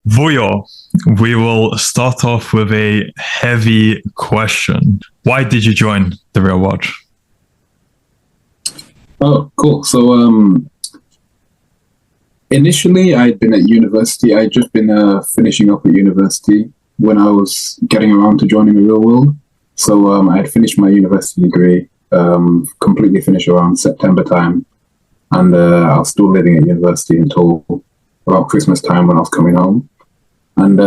Vuyo, we will start off with a heavy question. Why did you join the real world? Oh, cool. Initially, I'd been at university. I'd just been finishing up at university when I was getting around to joining the real world. I had finished my university degree, completely finished around September time, and I was still living at university until about Christmas time when I was coming home. And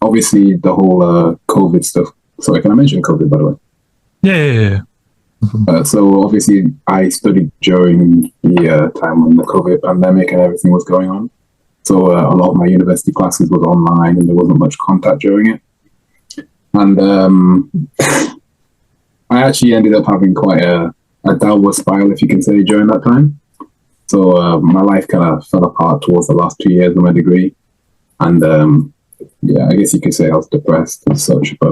obviously, the whole COVID stuff. Sorry, can I mention COVID, by the way? Yeah. So obviously, I studied during the time when the COVID pandemic and everything was going on. So a lot of my university classes was online, and there wasn't much contact during it. And I actually ended up having quite a downward spiral, if you can say, during that time. So my life kind of fell apart towards the last 2 years of my degree, and I guess you could say I was depressed and such. But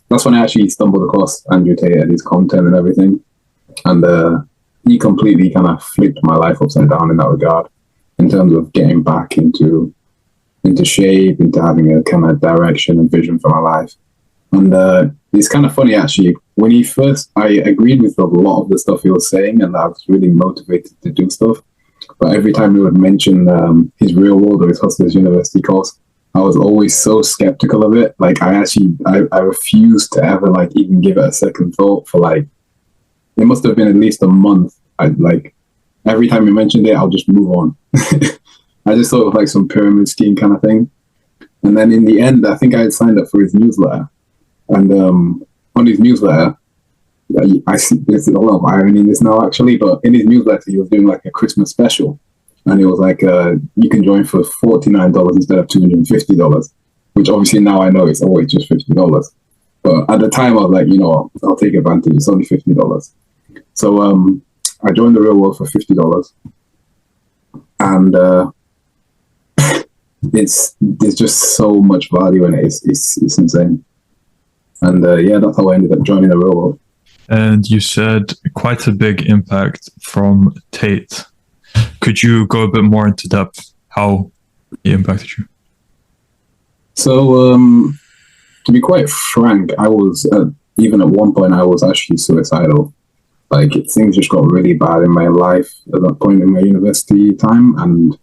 that's when I actually stumbled across Andrew Tate and his content and everything. And he completely kind of flipped my life upside down in that regard, in terms of getting back into shape, into having a kind of direction and vision for my life. And it's kind of funny, actually. When I agreed with a lot of the stuff he was saying, and I was really motivated to do stuff. But every time he would mention his real world or his Hustlers University course, I was always so skeptical of it. Like, I refused to ever even give it a second thought for it must have been at least a month. Every time he mentioned it, I'll just move on. I just thought it was some pyramid scheme kind of thing. And then in the end, I think I had signed up for his newsletter. And on his newsletter, I see there's a lot of irony in this now, actually, but in his newsletter, he was doing a Christmas special. And it was you can join for $49 instead of $250, which obviously now I know it's always just $50. But at the time, I was like, I'll take advantage. It's only $50. So I joined the real world for $50. And there's just so much value in it. It's insane. And that's how I ended up joining the real world. And you said quite a big impact from Tate. Could you go a bit more into depth how he impacted you? So, to be quite frank, I was, even at one point, I was actually suicidal. Things just got really bad in my life at that point in my university time. And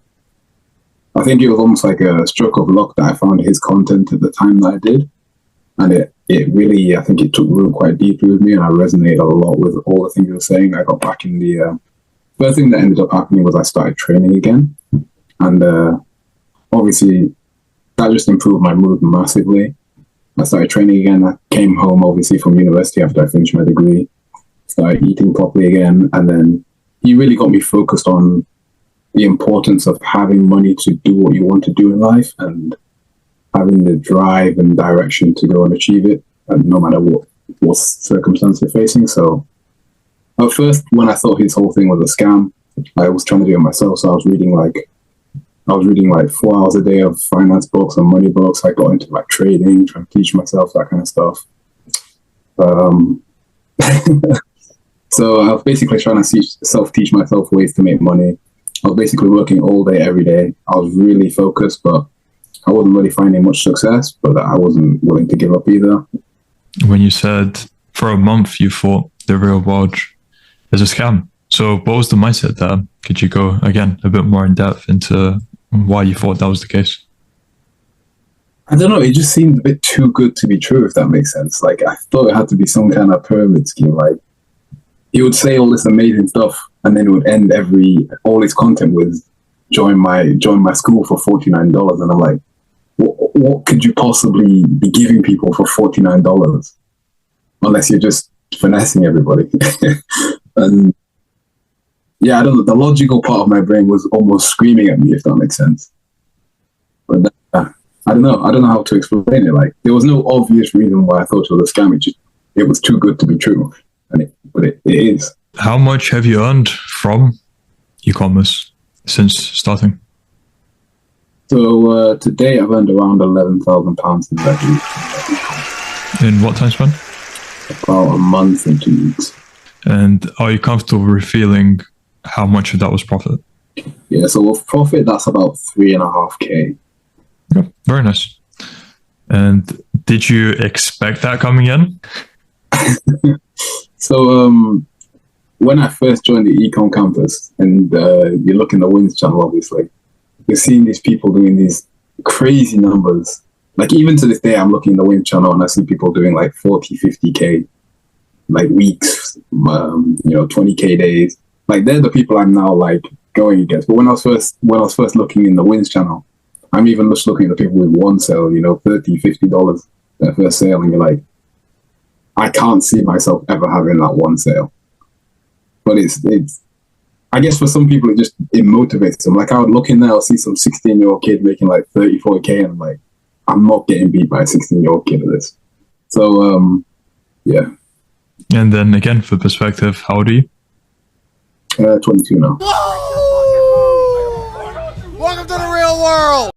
I think it was almost like a stroke of luck that I found his content at the time that I did. And it really, I think it took root quite deeply with me, and I resonated a lot with all the things he was saying. I got back in the... First thing that ended up happening was I started training again. And obviously, that just improved my mood massively. I started training again. I came home, obviously, from university after I finished my degree. Started eating properly again. And then he really got me focused on the importance of having money to do what you want to do in life, and having the drive and direction to go and achieve it, and no matter what circumstance you're facing. So at first, when I thought his whole thing was a scam, I was trying to do it myself. So I was reading 4 hours a day of finance books and money books. I got into trading, trying to teach myself that kind of stuff. So I was basically trying to self-teach myself ways to make money. I was basically working all day, every day. I was really focused, but I wasn't really finding much success, but I wasn't willing to give up either. When you said for a month you thought the real world is a scam, so what was the mindset there? Could you go, again, a bit more in depth into why you thought that was the case? I don't know, it just seemed a bit too good to be true, if that makes sense. I thought it had to be some kind of pyramid scheme. He would say all this amazing stuff, and then it would end all his content with join my school for $49. And I'm like, what could you possibly be giving people for $49? Unless you're just finessing everybody. And I don't know, the logical part of my brain was almost screaming at me, if that makes sense. But I don't know how to explain it. There was no obvious reason why I thought it was a scam. It was too good to be true. But it is. How much have you earned from e-commerce since starting? So today I've earned around £11,000 in revenue. In what time span? About a month and 2 weeks. And are you comfortable revealing how much of that was profit? Yeah, so with profit, that's about 3.5K. Yeah, very nice. And did you expect that coming in? So when I first joined the econ campus, and you look in the Wins channel, obviously, you're seeing these people doing these crazy numbers. Like even to this day, I'm looking in the Wins channel and I see people doing like 40, 50K, like weeks, 20K days. Like they're the people I'm now like going against. But when I was first looking in the Wins channel, I'm even just looking at the people with one sale, $30, $50 their first sale, and you're like, I can't see myself ever having that one sale. But it's I guess for some people it motivates them. Like I would look in there, I'll see some 16-year-old kid making like 30, 40K, and I'm like, I'm not getting beat by a 16-year-old kid at this. So yeah. And then again, for perspective, how old are you? 22 now. Whoa! Welcome to the real world!